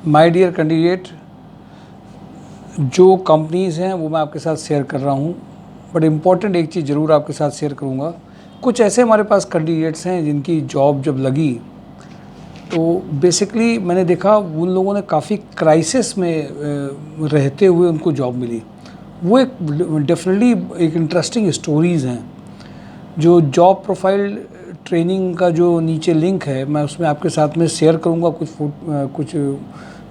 My dear candidate, जो companies हैं वो मैं आपके साथ शेयर कर रहा हूँ, बट इम्पॉर्टेंट एक चीज़ ज़रूर आपके साथ शेयर करूँगा। कुछ ऐसे हमारे पास कैंडिडेट्स हैं जिनकी जॉब जब लगी तो बेसिकली मैंने देखा उन लोगों ने काफ़ी क्राइसिस में रहते हुए उनको जॉब मिली। वो एक डेफिनेटली एक इंटरेस्टिंग स्टोरीज़ हैं। जो जॉब प्रोफाइल ट्रेनिंग का जो नीचे लिंक है मैं उसमें आपके साथ में शेयर करूँगा कुछ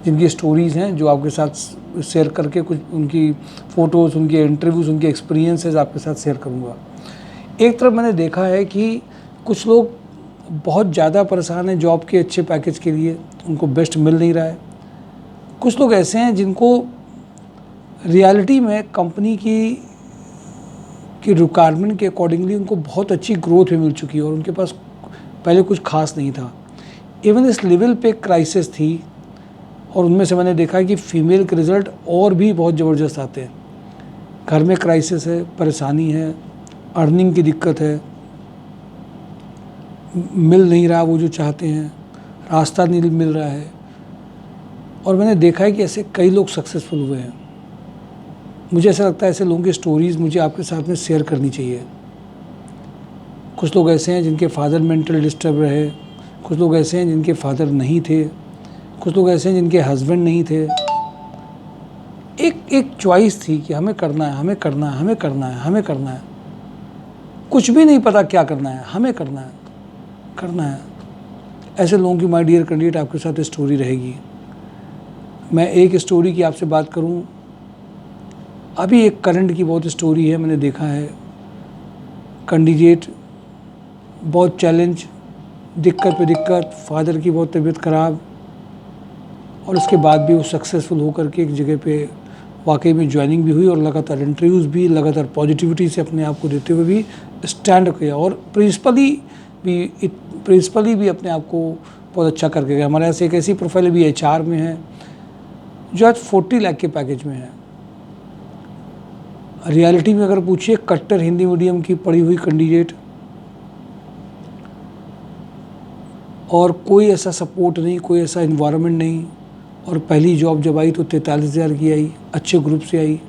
जिनकी स्टोरीज़ हैं जो आपके साथ शेयर करके कुछ उनकी फ़ोटोज़, उनके इंटरव्यूज़, उनके एक्सपीरियंसेस आपके साथ शेयर करूँगा। एक तरफ मैंने देखा है कि कुछ लोग बहुत ज़्यादा परेशान हैं जॉब के अच्छे पैकेज के लिए, उनको बेस्ट मिल नहीं रहा है। कुछ लोग ऐसे हैं जिनको रियलिटी में कंपनी की रिक्वायरमेंट के अकॉर्डिंगली उनको बहुत अच्छी ग्रोथ भी मिल चुकी है और उनके पास पहले कुछ खास नहीं था। इवन इस लेवल पे क्राइसिस थी और उनमें से मैंने देखा है कि फ़ीमेल के रिज़ल्ट और भी बहुत ज़बरदस्त आते हैं। घर में क्राइसिस है, परेशानी है, अर्निंग की दिक्कत है, मिल नहीं रहा वो जो चाहते हैं, रास्ता नहीं मिल रहा है। और मैंने देखा है कि ऐसे कई लोग सक्सेसफुल हुए हैं। मुझे ऐसा लगता है ऐसे लोगों की स्टोरीज़ मुझे आपके साथ में शेयर करनी चाहिए। कुछ लोग ऐसे हैं जिनके फादर मेंटल डिस्टर्ब रहे, कुछ लोग ऐसे हैं जिनके फादर नहीं थे, कुछ लोग ऐसे हैं जिनके हस्बैंड नहीं थे। एक चॉइस थी कि हमें करना है, हमें करना है, हमें करना है, हमें करना है। कुछ भी नहीं पता क्या करना है, हमें करना है, करना है। ऐसे लोगों की माय डियर कैंडिडेट आपके साथ स्टोरी रहेगी। मैं एक स्टोरी की आपसे बात करूं, अभी एक करंट की बहुत स्टोरी है। मैंने देखा है कैंडिडेट बहुत चैलेंज, दिक्कत पे दिक्कत, फादर की बहुत तबीयत ख़राब और उसके बाद भी वो सक्सेसफुल होकर के एक जगह पे वाकई में ज्वाइनिंग भी हुई और लगातार इंटरव्यूज़ भी, लगातार पॉजिटिविटी से अपने आप को देते हुए भी स्टैंड किया और प्रिंसिपली भी अपने आप को बहुत अच्छा करके गया। हमारे यहाँ से एक ऐसी प्रोफाइल भी HR में है जो आज 40 लाख के पैकेज में है। रियलिटी में अगर पूछिए, कट्टर हिंदी मीडियम की पढ़ी हुई कैंडिडेट और कोई ऐसा सपोर्ट नहीं, कोई ऐसा इन्वायरमेंट नहीं। और पहली जॉब जब आई तो 43,000 की आई, अच्छे ग्रुप से आई।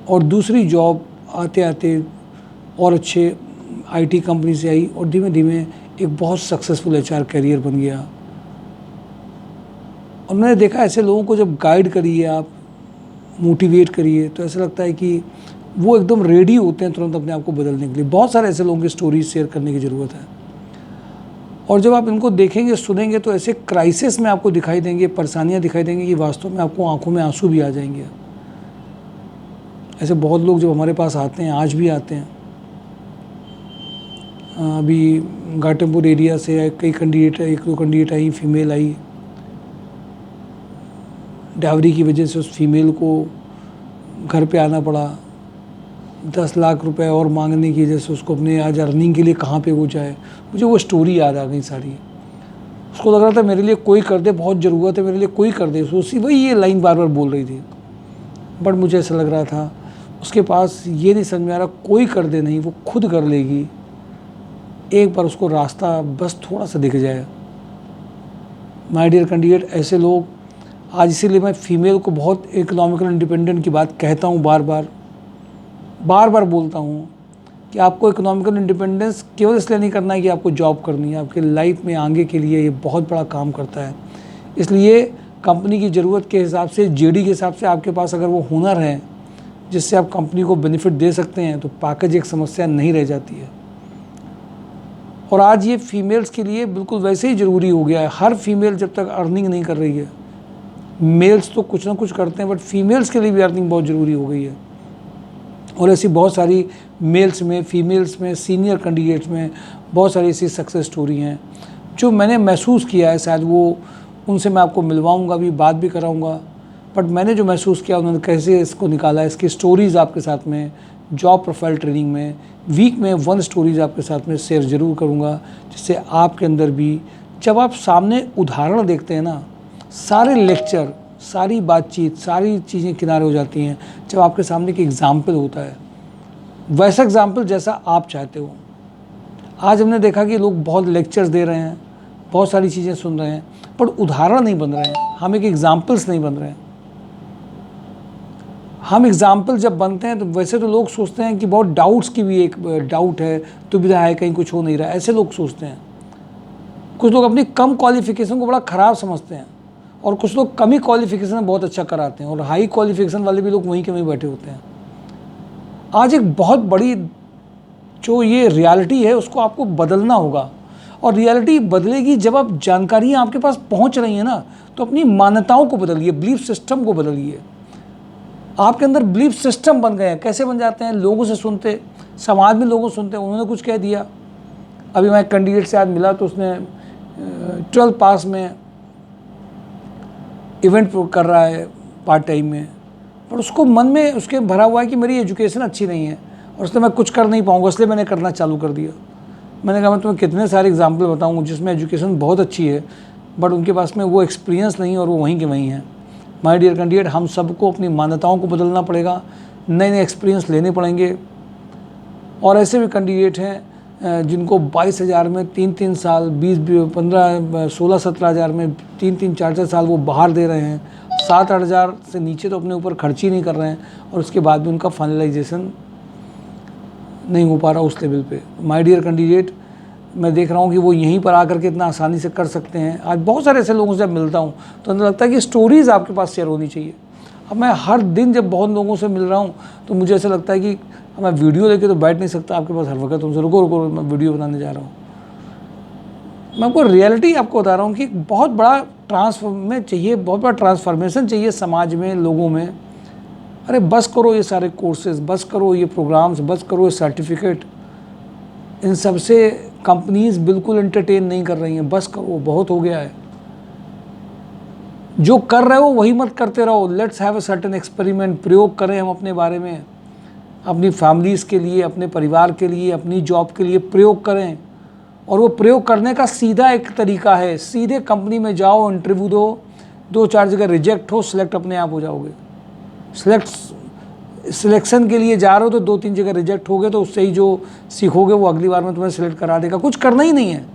और दूसरी जॉब आते आते और अच्छे IT कंपनी से आई और धीमे धीमे एक बहुत सक्सेसफुल HR करियर बन गया। और मैंने देखा ऐसे लोगों को जब गाइड करिए आप, मोटिवेट करिए, तो ऐसा लगता है कि वो एकदम रेडी होते हैं तुरंत अपने आप को बदलने के लिए। बहुत सारे ऐसे लोगों की स्टोरीज शेयर करने की ज़रूरत है। और जब आप इनको देखेंगे, सुनेंगे, तो ऐसे क्राइसिस में आपको दिखाई देंगे, परेशानियां दिखाई देंगी कि वास्तव में आपको आंखों में आंसू भी आ जाएंगे। ऐसे बहुत लोग जब हमारे पास आते हैं, आज भी आते हैं। अभी घाटमपुर एरिया से कई candidate, 1-2 candidate I, female I. Dowry की वजह से उस फीमेल को घर पे आना पड़ा। 10 लाख रुपए और मांगने की वजह से उसको अपने आज अर्निंग के लिए कहाँ पे वो जाए। मुझे वो स्टोरी याद आ गई सारी। उसको लग रहा था मेरे लिए कोई कर दे, बहुत ज़रूरत है, मेरे लिए कोई कर दे। उसी वही ये लाइन बार बार बोल रही थी। बट मुझे ऐसा लग रहा था उसके पास ये नहीं समझ में आ रहा कोई कर दे नहीं, वो खुद कर लेगी। एक बार उसको रास्ता बस थोड़ा सा दिख जाए। माय डियर कैंडिडेट, ऐसे लोग आज, इसीलिए मैं फ़ीमेल को बहुत इकोनॉमिकल इंडिपेंडेंट की बात कहता हूँ, बार बार बोलता हूँ कि आपको इकोनॉमिकल इंडिपेंडेंस केवल इसलिए नहीं करना है कि आपको जॉब करनी है। आपके लाइफ में आगे के लिए ये बहुत बड़ा काम करता है। इसलिए कंपनी की ज़रूरत के हिसाब से, JD के हिसाब से आपके पास अगर वो हुनर है जिससे आप कंपनी को बेनिफिट दे सकते हैं, तो पैकेज एक समस्या नहीं रह जाती है। और आज ये फीमेल्स के लिए बिल्कुल वैसे ही ज़रूरी हो गया है। हर फीमेल जब तक अर्निंग नहीं कर रही है, मेल्स तो कुछ ना कुछ करते हैं, बट फीमेल्स के लिए भी अर्निंग बहुत ज़रूरी हो गई है। और ऐसी बहुत सारी मेल्स में, फीमेल्स में, सीनियर कैंडिडेट्स में बहुत सारी ऐसी सक्सेस स्टोरी हैं जो मैंने महसूस किया है। शायद वो उनसे मैं आपको मिलवाऊंगा भी, बात भी कराऊंगा। बट मैंने जो महसूस किया, उन्होंने कैसे इसको निकाला, इसकी स्टोरीज़ आपके साथ में जॉब प्रोफाइल ट्रेनिंग में वीक में 1 स्टोरीज़ आपके साथ में शेयर ज़रूर करूँगा, जिससे आपके अंदर भी, जब आप सामने उदाहरण देखते हैं ना, सारे लेक्चर, सारी बातचीत, सारी चीज़ें किनारे हो जाती हैं जब आपके सामने एक एग्ज़ाम्पल होता है, वैसा एग्ज़ाम्पल जैसा आप चाहते हो। आज हमने देखा कि लोग बहुत लेक्चर्स दे रहे हैं, बहुत सारी चीज़ें सुन रहे हैं, पर उदाहरण नहीं बन रहे हैं, हम एक एग्जाम्पल्स नहीं बन रहे हैं। हम एग्जाम्पल जब बनते हैं तो वैसे तो लोग सोचते हैं कि बहुत डाउट्स की भी एक डाउट है, दुविधा है, कहीं कुछ हो नहीं रहा है, ऐसे लोग सोचते हैं। कुछ लोग अपनी कम क्वालिफिकेशन को बड़ा ख़राब समझते हैं, और कुछ लोग कम ही क्वालिफिकेशन में बहुत अच्छा कराते हैं, और हाई क्वालिफिकेशन वाले भी लोग वहीं के वहीं बैठे होते हैं। आज एक बहुत बड़ी जो ये रियलिटी है उसको आपको बदलना होगा, और रियलिटी बदलेगी जब आप जानकारियाँ आपके पास पहुँच रही हैं ना, तो अपनी मान्यताओं को बदलिए, बिलीफ सिस्टम को बदलिए। आपके अंदर बिलीफ सिस्टम बन गए हैं। कैसे बन जाते हैं? लोगों से सुनते, समाज में लोगों सुनते, उन्होंने कुछ कह दिया। अभी मैं कैंडिडेट से आज मिला तो उसने 12 पास में इवेंट कर रहा है पार्ट टाइम में, पर उसको मन में उसके भरा हुआ है कि मेरी एजुकेशन अच्छी नहीं है और उसने मैं कुछ कर नहीं पाऊँगा, इसलिए मैंने करना चालू कर दिया। मैंने कहा मैं तुम्हें कितने सारे एग्जाम्पल बताऊँ जिसमें एजुकेशन बहुत अच्छी है बट उनके पास में वो एक्सपीरियंस नहीं है और वो वहीं के वहीं हैं। माय डियर कैंडिडेट, हम सबको अपनी मान्यताओं को बदलना पड़ेगा, नए नए एक्सपीरियंस लेने पड़ेंगे। और ऐसे भी कैंडिडेट हैं जिनको 22,000 में 3-3 साल, 20-15, 16-17 हज़ार में 3-3, 4-4 साल वो बाहर दे रहे हैं, 7-8 हज़ार से नीचे तो अपने ऊपर खर्च ही नहीं कर रहे हैं, और उसके बाद भी उनका फाइनलाइजेशन नहीं हो पा रहा उस लेवल पे। माय डियर कैंडिडेट, मैं देख रहा हूँ कि वो यहीं पर आकर के इतना आसानी से कर सकते हैं। आज बहुत सारे ऐसे लोगों से जब मिलता हूँ तो अंदर लगता है कि स्टोरीज़ आपके पास शेयर होनी चाहिए। अब मैं हर दिन जब बहुत लोगों से मिल रहा हूँ तो मुझे ऐसा लगता है कि मैं वीडियो लेके तो बैठ नहीं सकता आपके पास हर वक्त, तुमसे रुको रुको मैं वीडियो बनाने जा रहा हूँ। मैं आपको रियलिटी आपको बता रहा हूँ कि बहुत बड़ा बहुत बड़ा ट्रांसफॉर्मेशन चाहिए समाज में, लोगों में। अरे बस करो ये सारे कोर्सेज, बस करो ये प्रोग्राम्स, बस करो ये सर्टिफिकेट, इन सब से कंपनीज बिल्कुल एंटरटेन नहीं कर रही हैं। बस करो, बहुत हो गया है। जो कर रहे हो वही मत करते रहो। Let's have a certain experiment. प्रयोग करें हम अपने बारे में, अपनी फैमिलीज़ के लिए, अपने परिवार के लिए, अपनी जॉब के लिए प्रयोग करें। और वो प्रयोग करने का सीधा एक तरीका है, सीधे कंपनी में जाओ, इंटरव्यू दो, 2-4 जगह रिजेक्ट हो, सिलेक्ट अपने आप हो जाओगे। सिलेक्शन के लिए जा रहे हो तो 2-3 जगह रिजेक्ट हो गए तो उससे ही जो सीखोगे वो अगली बार में तुम्हें सिलेक्ट करा देगा। कुछ करना ही नहीं है,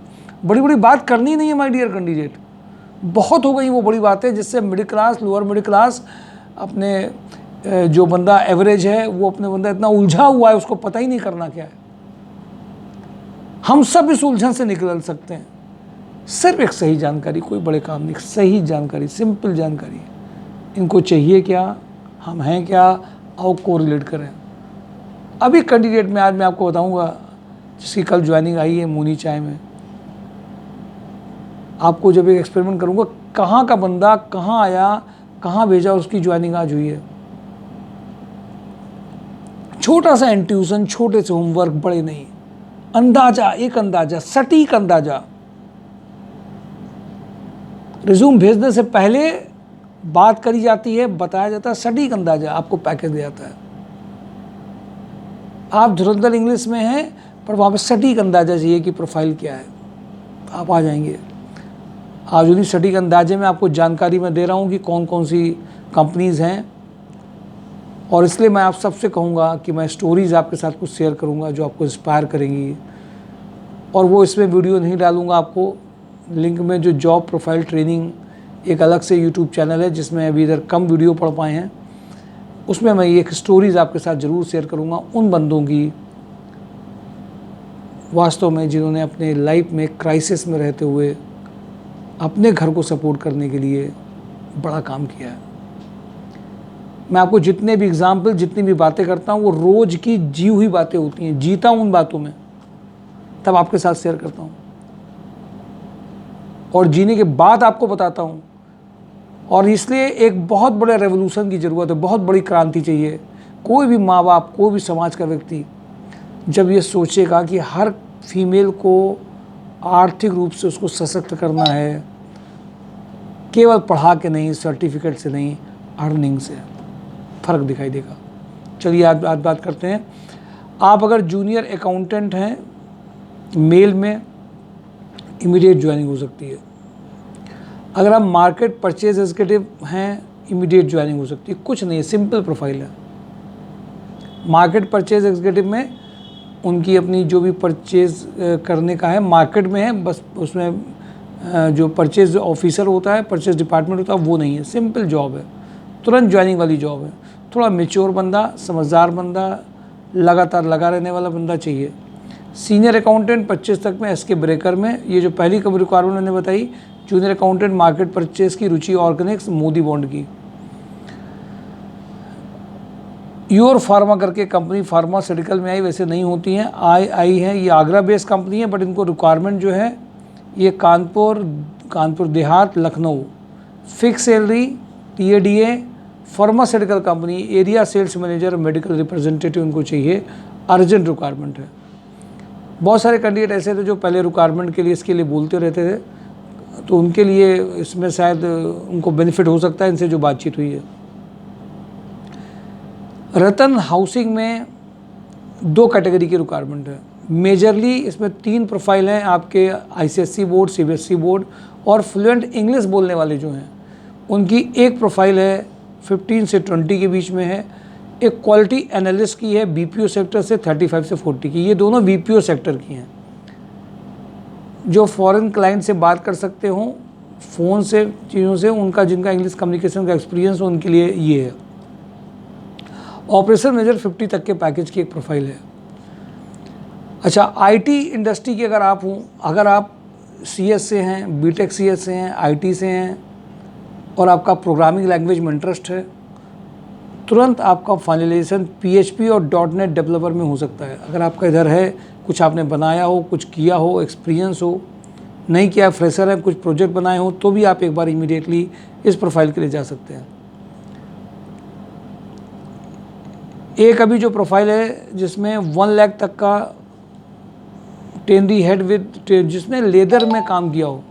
बड़ी बड़ी बात करनी ही नहीं है माय डियर कैंडिडेट। बहुत हो गई वो बड़ी बातें जिससे middle class, lower middle class, अपने जो बंदा एवरेज है वो अपने बंदा इतना उलझा हुआ है उसको पता ही नहीं करना क्या है। हम सब इस उलझन से निकल सकते हैं, सिर्फ एक सही जानकारी, कोई बड़े काम नहीं, सही जानकारी, सिंपल जानकारी। इनको चाहिए क्या, हम हैं क्या, आओ को रिलेट करें। अभी कैंडिडेट में आज मैं आपको बताऊंगा जिसकी कल ज्वाइनिंग आई है मुनी चाय में। आपको जब एक एक्सपेरिमेंट करूंगा, कहाँ का बंदा कहाँ आया, कहाँ भेजा, उसकी ज्वाइनिंग आज हुई है। छोटा सा इंट्यूशन, छोटे से होमवर्क, बड़े नहीं, अंदाजा, एक अंदाजा, सटीक अंदाजा। रिज्यूम भेजने से पहले बात करी जाती है, बताया जाता है, सटीक अंदाजा, आपको पैकेज दिया जाता है। आप धुरंधर इंग्लिश में हैं पर वहाँ पे सटीक अंदाजा चाहिए कि प्रोफाइल क्या है, आप आ जाएंगे। आज उन्हीं सटीक अंदाजे में आपको जानकारी मैं दे रहा हूँ कि कौन कौन सी कंपनीज़ हैं, और इसलिए मैं आप सबसे कहूँगा कि मैं स्टोरीज़ आपके साथ कुछ शेयर करूँगा जो आपको इंस्पायर करेंगी। और वो इसमें वीडियो नहीं डालूँगा आपको लिंक में। जो जॉब प्रोफाइल ट्रेनिंग एक अलग से यूट्यूब चैनल है जिसमें अभी इधर कम वीडियो पढ़ पाए हैं, उसमें मैं एक स्टोरीज़ आपके साथ ज़रूर शेयर करूँगा उन बंदों की, वास्तव में जिन्होंने अपने लाइफ में क्राइसिस में रहते हुए अपने घर को सपोर्ट करने के लिए बड़ा काम किया है। मैं आपको जितने भी एग्जाम्पल, जितनी भी बातें करता हूँ वो रोज़ की जी हुई बातें होती हैं, जीता हूँ उन बातों में, तब आपके साथ शेयर करता हूँ और जीने के बाद आपको बताता हूँ। और इसलिए एक बहुत बड़े रेवोल्यूशन की ज़रूरत है, बहुत बड़ी क्रांति चाहिए। कोई भी माँ बाप, कोई भी समाज का व्यक्ति जब ये सोचेगा कि हर फीमेल को आर्थिक रूप से उसको सशक्त करना है, केवल पढ़ा के नहीं, सर्टिफिकेट से नहीं, अर्निंग से फ़र्क दिखाई देगा। चलिए आज बात करते हैं। आप अगर जूनियर अकाउंटेंट हैं मेल में, इमीडिएट ज्वाइनिंग हो सकती है। अगर आप मार्केट परचेज एग्जीक्यूटिव हैं, इमीडिएट ज्वाइनिंग हो सकती है। कुछ नहीं है, सिंपल प्रोफाइल है। मार्केट परचेज एग्जीक्यूटिव में उनकी अपनी जो भी परचेज करने का है मार्केट में है, बस उसमें जो परचेज ऑफिसर होता है, परचेज डिपार्टमेंट होता है, वो नहीं है। सिंपल जॉब है, तुरंत ज्वाइनिंग वाली जॉब है। थोड़ा मेच्योर बंदा, समझदार बंदा, लगातार लगा रहने वाला बंदा चाहिए। सीनियर अकाउंटेंट 25 तक में एसके ब्रेकर में। ये जो पहली कब रिक्वायरमेंट मैंने बताई, जूनियर अकाउंटेंट मार्केट परचेज की, रुचि ऑर्गेनिक्स, मोदी बॉन्ड की। योर फार्मा करके कंपनी फार्मास्यूटिकल में आई, वैसे नहीं होती हैं, आई है। ये आगरा बेस्ड कंपनी है, बट इनको रिक्वायरमेंट जो है ये Kanpur Dehat, Lucknow. Fix salary, TADA, pharmaceutical company, area sales manager, medical representative इनको चाहिए, अर्जेंट रिक्वायरमेंट है। बहुत सारे कैंडिडेट ऐसे थे जो पहले रिक्वायरमेंट के लिए इसके लिए बोलते रहते थे, तो उनके लिए इसमें शायद उनको बेनिफिट हो सकता है इनसे जो बातचीत हुई है। रतन हाउसिंग में 2 कैटेगरी की रिक्वायरमेंट है। मेजरली इसमें 3 प्रोफाइल हैं आपके, ICSE बोर्ड, CBSE बोर्ड और फ्लुएंट इंग्लिश बोलने वाले जो हैं उनकी एक प्रोफाइल है 15 से 20 के बीच में है। एक क्वालिटी एनालिस्ट की है BPO सेक्टर से 35 से 40 की। ये दोनों BPO सेक्टर की हैं, जो फॉरेन क्लाइंट से बात कर सकते हो फ़ोन से, चीज़ों से, उनका जिनका इंग्लिश कम्युनिकेशन का एक्सपीरियंस हो उनके लिए ये है। ऑपरेशन मैनेजर 50 तक के पैकेज की एक प्रोफाइल है। अच्छा, IT इंडस्ट्री की अगर आप आप CS से हैं, BTech CS से हैं, IT से हैं और आपका प्रोग्रामिंग लैंग्वेज में इंटरेस्ट है, तुरंत आपका फाइनलाइजेशन PHP और .NET डेवलपर में हो सकता है। अगर आपका इधर है, कुछ आपने बनाया हो, कुछ किया हो, एक्सपीरियंस हो, नहीं किया, फ्रेशर है, कुछ प्रोजेक्ट बनाए हो, तो भी आप एक बार इमीडिएटली इस प्रोफाइल के लिए जा सकते हैं। एक अभी जो प्रोफाइल है जिसमें 1 लाख तक का टेनरी हेड विद, जिसने लेदर में काम किया हो,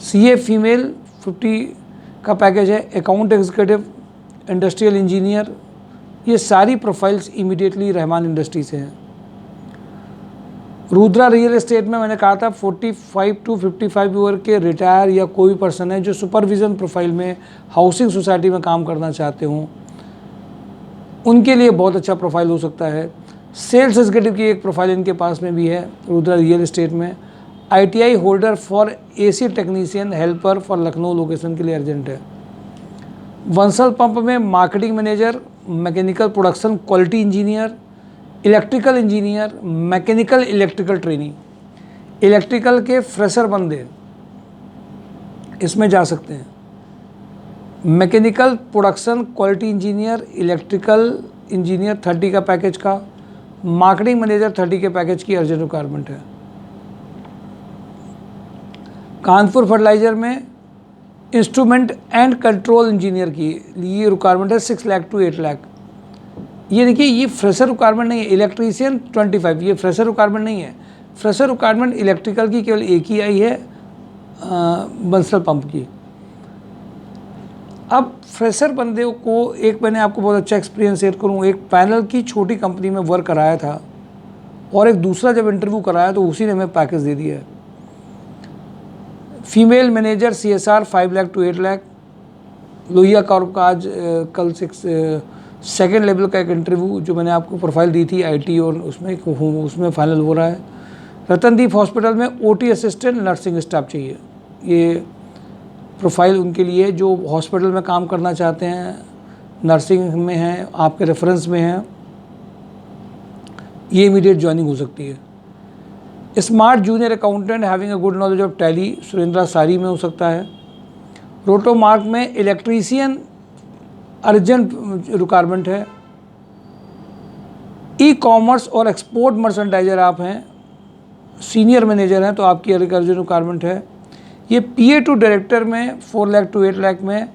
CA फीमेल 50 का पैकेज है। अकाउंट एग्जीक्यूटिव, इंडस्ट्रियल इंजीनियर, ये सारी प्रोफाइल्स इमीडिएटली रहमान इंडस्ट्री से हैं। रुद्रा रियल एस्टेट में मैंने कहा था 45 to 55 ईयर के रिटायर या कोई भी पर्सन है जो सुपरविज़न प्रोफाइल में हाउसिंग सोसाइटी में काम करना चाहते हों, उनके लिए बहुत अच्छा प्रोफाइल हो सकता है। सेल्स एग्जीक्यूटिव की एक प्रोफाइल इनके पास में भी है रुद्रा रियल एस्टेट में। ITI holder for AC technician helper for Lucknow location के लिए अर्जेंट है। बंसल पंप में marketing manager, mechanical production quality engineer, electrical engineer, mechanical electrical training, electrical के फ्रेशर बंदे इसमें जा सकते हैं। Mechanical production quality engineer, electrical engineer 30 का पैकेज का, मार्केटिंग मैनेजर 30 के पैकेज की अर्जेंट रिक्वायरमेंट है। कानपुर फर्टिलाइजर में इंस्ट्रूमेंट एंड कंट्रोल इंजीनियर की ये रिक्वायरमेंट है 6 लाख to 8 लाख। ये देखिए, ये फ्रेशर रिक्वायरमेंट नहीं है। इलेक्ट्रीशियन 25, ये फ्रेशर रिक्वायरमेंट नहीं है। फ्रेशर रिक्वायरमेंट इलेक्ट्रिकल की केवल एक ही आई है, बंसल पंप की। अब फ्रेशर बंदे को एक, मैंने आपको बहुत अच्छा एक्सपीरियंस शेयर करूँ, एक पैनल की छोटी कंपनी में वर्क कराया था और एक दूसरा जब इंटरव्यू कराया तो उसी ने हमें पैकेज दे दिया है। Female manager CSR 5 lakh to 8 lakh. Lohia Corp का आज कल 2nd लेवल का एक इंटरव्यू जो मैंने आपको प्रोफाइल दी थी IT और उसमें फाइनल हो रहा है। रतनदीप हॉस्पिटल में OT असिस्टेंट नर्सिंग स्टाफ चाहिए। ये प्रोफाइल उनके लिए जो हॉस्पिटल में काम करना चाहते हैं, नर्सिंग में हैं, आपके रेफरेंस में हैं, ये इमीडिएट ज्वाइनिंग हो सकती है। Smart junior accountant having a good knowledge of tally, Surendra सारी में हो सकता है। रोटोमार्क में इलेक्ट्रीशियन अर्जेंट रिक्वायरमेंट है। ई-कॉमर्स और एक्सपोर्ट मर्चेंडाइजर आप हैं, सीनियर मैनेजर हैं, तो आपकी अर्जेंट रिक्वायरमेंट है। ये PA to डायरेक्टर में 4 लाख to 8 लाख में।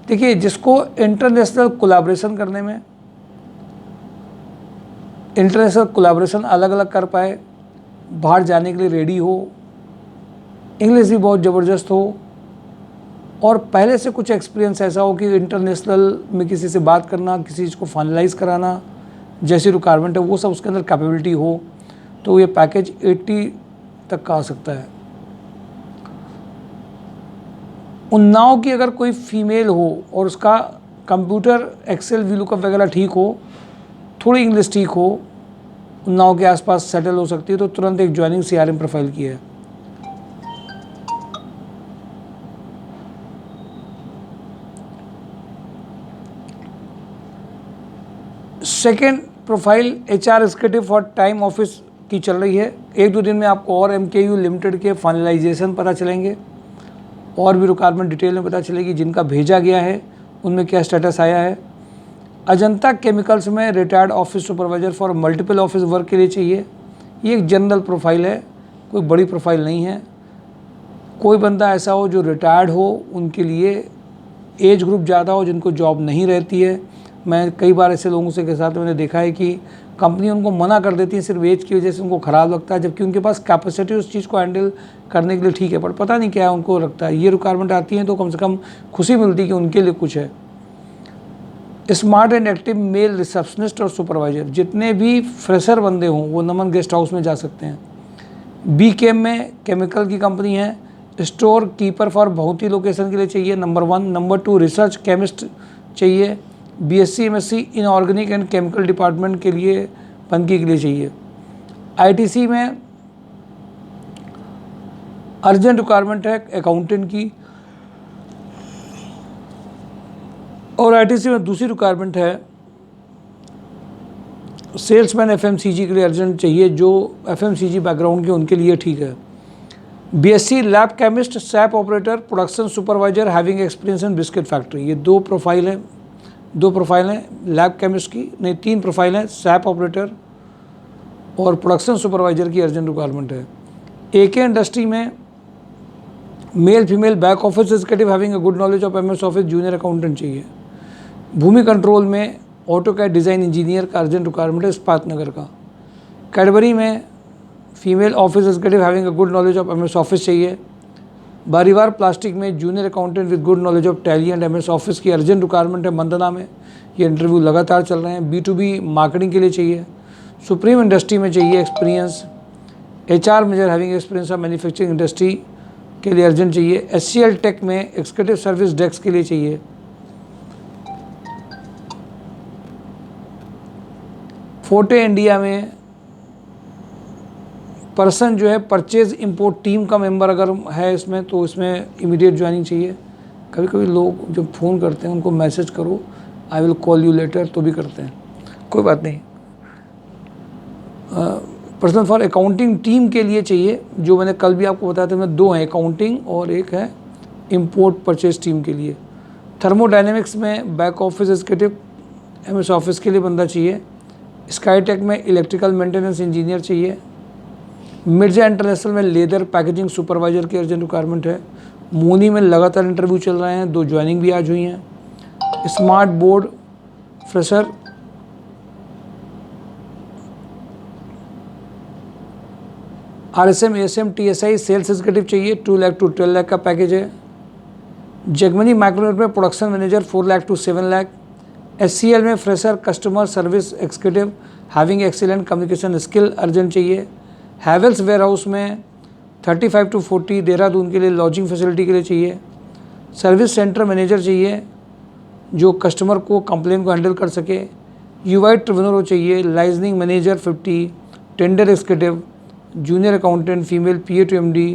देखिए, जिसको इंटरनेशनल कोलैबोरेशन करने में, इंटरनेशनल कोलैबोरेशन अलग अलग कर पाए, बाहर जाने के लिए रेडी हो, इंग्लिश भी बहुत ज़बरदस्त हो और पहले से कुछ एक्सपीरियंस ऐसा हो कि इंटरनेशनल में किसी से बात करना, किसी चीज़ को फाइनलाइज कराना जैसी रिक्वायरमेंट है, वो सब उसके अंदर कैपेबिलिटी हो, तो ये पैकेज 80 तक का आ सकता है। उन्नाव की अगर कोई फीमेल हो और उसका कंप्यूटर एक्सेल वीलुकअप वगैरह ठीक हो, थोड़ी इंग्लिश ठीक हो, उन्नाव के आसपास सेटल हो सकती है, तो तुरंत एक ज्वाइनिंग CRM प्रोफाइल की है। Second profile HR executive for time office की चल रही है। 1-2 दिन में आपको और MKU लिमिटेड के फाइनलाइजेशन पता चलेंगे और भी रिक्वायरमेंट डिटेल में पता चलेगी। जिनका भेजा गया है उनमें क्या स्टेटस आया है। अजंता केमिकल्स में retired office supervisor for multiple office work के लिए चाहिए। ये एक जनरल प्रोफाइल है, कोई बड़ी प्रोफाइल नहीं है। कोई बंदा ऐसा हो जो रिटायर्ड हो, उनके लिए एज ग्रुप ज़्यादा हो, जिनको जॉब नहीं रहती है। मैं कई बार ऐसे लोगों से के साथ मैंने देखा है कि कंपनी उनको मना कर देती है सिर्फ एज की वजह से, उनको ख़राब लगता है, जबकि उनके पास कैपेसिटी उस चीज़ को हैंडल करने के लिए ठीक है, पर पता नहीं क्या है उनको लगता है। ये रिक्वायरमेंट आती है तो कम से कम खुशी मिलती है कि उनके लिए कुछ है। Smart and active male receptionist और सुपरवाइजर, जितने भी फ्रेशर बंदे हों वो नमन गेस्ट हाउस में जा सकते हैं। BKM में केमिकल की कंपनी है। स्टोर कीपर फॉर बहुत ही लोकेशन के लिए चाहिए, नंबर 1। नंबर 2 रिसर्च केमिस्ट चाहिए। BSc MSc in organic and chemical department के लिए पनकी के लिए चाहिए। ITC में अर्जेंट रिक्वायरमेंट है अकाउंटेंट की, और ITC में दूसरी रिक्वायरमेंट है सेल्समैन FMCG के लिए अर्जेंट चाहिए। जो FMCG बैकग्राउंड के उनके लिए ठीक है। BSc lab chemist, SAP operator, production supervisor having experience in biscuit factory. ये दो प्रोफाइल हैं लैब केमिस्ट की, नहीं 3 प्रोफाइल हैं, सैप ऑपरेटर और प्रोडक्शन सुपरवाइजर की अर्जेंट रिक्वायरमेंट है। AK इंडस्ट्री में male female back office executive having a good knowledge of MS office, junior accountant चाहिए। भूमि कंट्रोल में ऑटोकैड डिज़ाइन इंजीनियर का अर्जेंट रिक्वायरमेंट है, इस्पात नगर का। कैडबरी में female office executive having a good knowledge of MS office चाहिए। बारीवार plastic में junior accountant with good knowledge of tally and MS office की अर्जेंट रिक्वायरमेंट है मंदना में। ये इंटरव्यू लगातार चल रहे हैं। B2B मार्केटिंग के लिए चाहिए। सुप्रीम इंडस्ट्री में चाहिए experience. HR major having experience of manufacturing industry के लिए अर्जेंट चाहिए। SCL टेक में एग्जीक्यूटिव सर्विस डेस्क के लिए चाहिए। फोर्टे इंडिया में पर्सन जो है परचेज इंपोर्ट टीम का मेंबर अगर है इसमें, तो इसमें इमीडिएट ज्वाइनिंग चाहिए। कभी कभी लोग जब फ़ोन करते हैं उनको मैसेज करो I will call you later, तो भी करते हैं, कोई बात नहीं। पर्सन फॉर अकाउंटिंग टीम के लिए चाहिए, जो मैंने कल भी आपको बताया था। मैं 2 हैं, अकाउंटिंग और एक है इंपोर्ट परचेज टीम के लिए। थर्मोडायनेमिक्स में back office executive MS office के लिए बंदा चाहिए। स्काईटेक में इलेक्ट्रिकल मेंटेनेंस इंजीनियर चाहिए। मिर्जा इंटरनेशनल में लेदर पैकेजिंग सुपरवाइजर की अर्जेंट रिक्वायरमेंट है। मोनी में लगातार इंटरव्यू चल रहे हैं, 2 ज्वाइनिंग भी आज हुई हैं। Smart board fresher RSM ASM TSI sales executive चाहिए, 2 लाख टू 12 लाख का पैकेज है। जगमनी माइक्रोनेट में production manager 4 lakh to 7 lakh. SCL में fresher customer service executive having excellent communication skill urgent चाहिए। हैवेल्स वेयर हाउस में 35 टू 40 देहरादून के लिए लॉजिंग फैसिलिटी के लिए चाहिए। सर्विस सेंटर मैनेजर चाहिए जो कस्टमर को कंप्लेन को हैंडल कर सके। UI ट्रिब्यूनल चाहिए। Liaisoning manager 50। Tender executive, junior accountant female PA to MD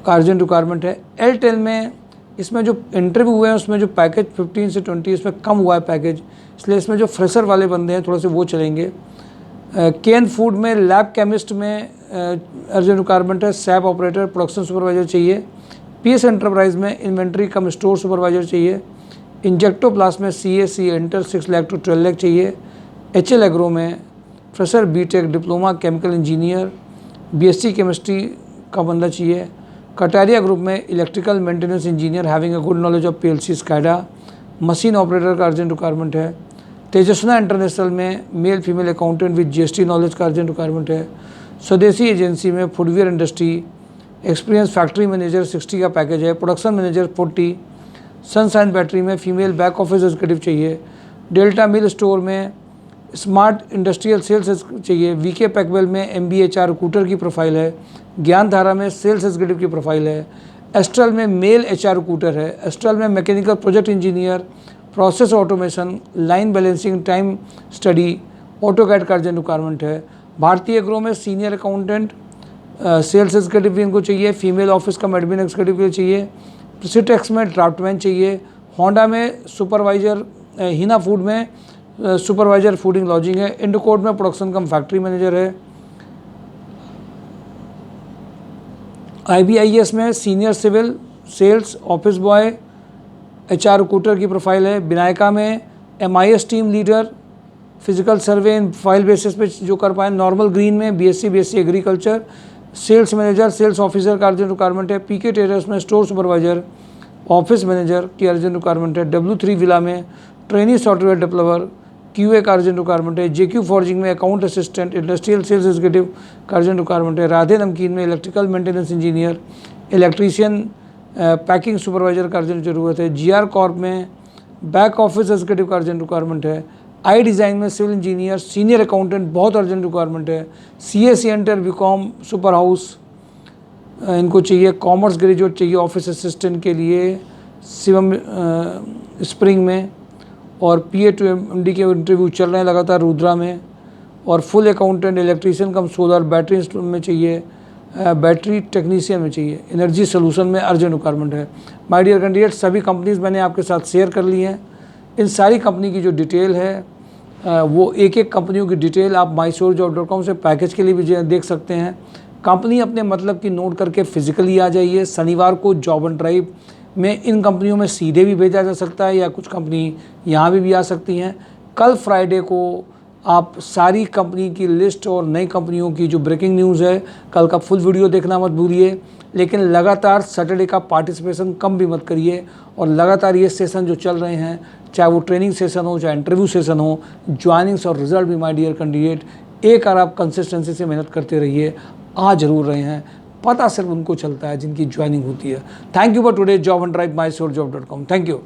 का अर्जेंट रिक्वायरमेंट है। एयरटेल में इसमें जो इंटरव्यू हुए हैं उसमें जो पैकेज 15 से 20 इसमें कम हुआ है पैकेज, इसलिए इसमें जो फ्रेशर वाले बंदे हैं थोड़े से वो चलेंगे। केन फूड में लैब केमिस्ट में अर्जेंट रिक्वायरमेंट है। सैप ऑपरेटर प्रोडक्शन सुपरवाइजर चाहिए। PS एंटरप्राइज में इन्वेंट्री कम स्टोर सुपरवाइजर चाहिए। इंजेक्टोप्लास्ट में CAC inter 6 lakh to 12 lakh चाहिए। HL एग्रो में fresher BTech diploma chemical engineer BSc chemistry का बंदा चाहिए। कटारिया ग्रुप में electrical maintenance engineer having a good knowledge of PLC SCADA machine operator का अर्जेंट रिक्वायरमेंट है। तेजस्ना इंटरनेशनल में male female accountant with GST knowledge का urgent requirement है। स्वदेशी एजेंसी में footwear industry experience factory manager 60 का पैकेज है। Production manager 40। सनशाइन बैटरी में फीमेल बैक ऑफिस एग्जीक्यूटिव चाहिए। डेल्टा मिल स्टोर में स्मार्ट इंडस्ट्रियल सेल्स चाहिए। VK पैकवेल में MBA HR रिक्रूटर की प्रोफाइल है। ज्ञानधारा में सेल्स एग्जीक्यूटिव की प्रोफाइल है। एस्ट्रल में मेल HR रिक्रूटर है। एस्ट्रल में mechanical project engineer, process automation, line balancing, time study, AutoCAD का अर्जेंट रिक्वायरमेंट है। भारतीय एग्रो में सीनियर अकाउंटेंट सेल्स एग्जीक्यूटिव भी इनको चाहिए। फीमेल ऑफिस का एडमिन एग्जीक्यूटिव के लिए चाहिए। प्रिसिटेक्स में ड्राफ्टमैन चाहिए। होंडा में सुपरवाइजर, हिना फूड में सुपरवाइजर फूडिंग लॉजिंग है। इंडोकोड में प्रोडक्शन कम फैक्ट्री मैनेजर है। IBIS में senior civil sales office boy HR recruiter की प्रोफाइल है। विनायका में MIS team leader physical survey in file basis पे जो कर पाए। नॉर्मल ग्रीन में BSc agriculture sales manager sales officer का अर्जेंट रिक्वायरमेंट है। PK टेरर्स में स्टोर सुपरवाइजर ऑफिस मैनेजर की अर्जेंट रिक्वायरमेंट है। W3 विला में ट्रेनी सॉफ्टवेयर डेवलपर QA का अर्जेंट रिक्वायरमेंट है। JQ फॉर्जिंग में account assistant industrial sales executive का अर्जेंट रिक्वायरमेंट है। राधे नमकीन में electrical maintenance engineer electrician packing supervisor का अर्जेंट जरूरत है। GR कॉर्प में बैक ऑफिस एग्जीक्यूटिव का अर्जेंट रिक्वायरमेंट है। आई डिज़ाइन में सिविल इंजीनियर सीनियर अकाउंटेंट बहुत अर्जेंट रिक्वायरमेंट है। CA inter BCom super house इनको चाहिए। कॉमर्स ग्रेजुएट चाहिए ऑफिस असिस्टेंट के लिए शिवम स्प्रिंग में। और PA to MD के इंटरव्यू चल रहे हैं लगातार रुद्रा में। और फुल अकाउंटेंट इलेक्ट्रीशियन कम सोलर बैटरी में चाहिए। बैटरी टेक्नीशियन में चाहिए। एनर्जी सोल्यूशन में अर्जेंट रिक्वायरमेंट है। माय डियर कैंडिडेट, सभी कंपनीज़ मैंने आपके साथ शेयर कर ली हैं। इन सारी कंपनी की जो डिटेल है वो एक एक कंपनियों की डिटेल आप mysourcejob.com से पैकेज के लिए भी देख सकते हैं। कंपनी अपने मतलब की नोट करके फिजिकली आ जाइए। शनिवार को जॉब एंड ड्राइव में इन कंपनियों में सीधे भी भेजा जा सकता है या कुछ कंपनी यहाँ भी आ सकती हैं। कल फ्राइडे को आप सारी कंपनी की लिस्ट और नई कंपनियों की जो ब्रेकिंग न्यूज़ है कल का फुल वीडियो देखना मत भूलिए। लेकिन लगातार सैटरडे का पार्टिसिपेशन कम भी मत करिए। और लगातार ये सेशन जो चल रहे हैं, चाहे वो ट्रेनिंग सेशन हो चाहे इंटरव्यू सेशन हो, ज्वाइनिंग्स और रिजल्ट भी माय डियर कैंडिडेट एक बार आप कंसिस्टेंसी से मेहनत करते रहिए, आ जरूर रहे हैं। पता सिर्फ उनको चलता है जिनकी ज्वाइनिंग होती है। Thank you for today job and drive mysourcejob.com। Thank you.